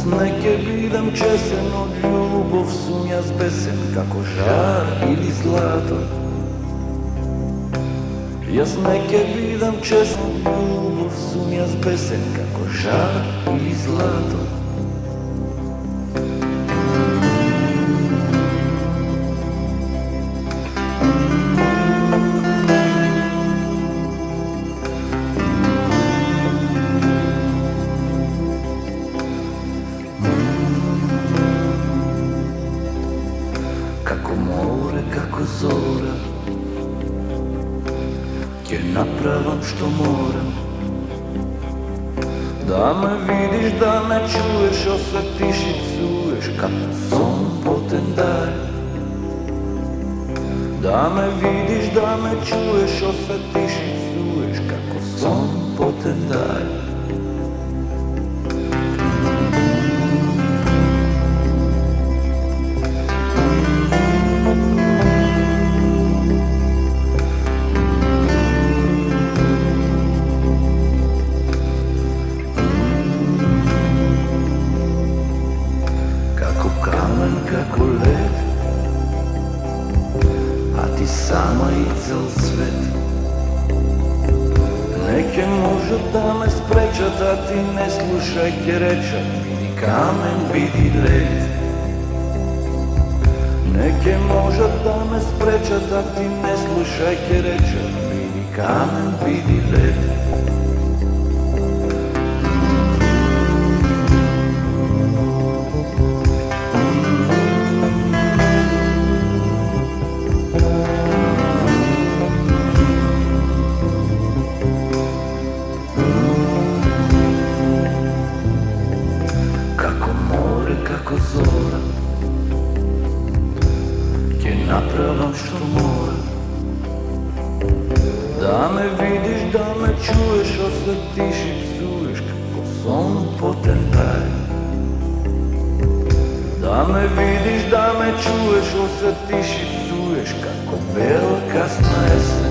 Jaz neke vidim česen od ljubov, sum jaz besen kako žar ili zlato. Jaz neke vidim česen od ljubov, sum jaz besen kako žar ili zlato. Kako more, kako zora, ќе направам што морам. Да ме видиш, да ме чуеш, осетиш и цуеш, како сон потен дај. Да ме видиш, да ме чуеш, осетиш и цуеш, како сон потен дај. Како лед, а ти сама и цел свет. Неке можат да ме спречат, а ти не слушај, ќе речат, биди камен, биди лед. Неке можат да ме спречат, а ти не слушај, ќе речат, биди камен, биди лед. Како зора, ќе направам што морам. Да ме видиш, да ме чуеш, осетиш и псуеш, како сон потен дај. Да ме видиш, да ме чуеш, осетиш и псуеш, како бела касна есен.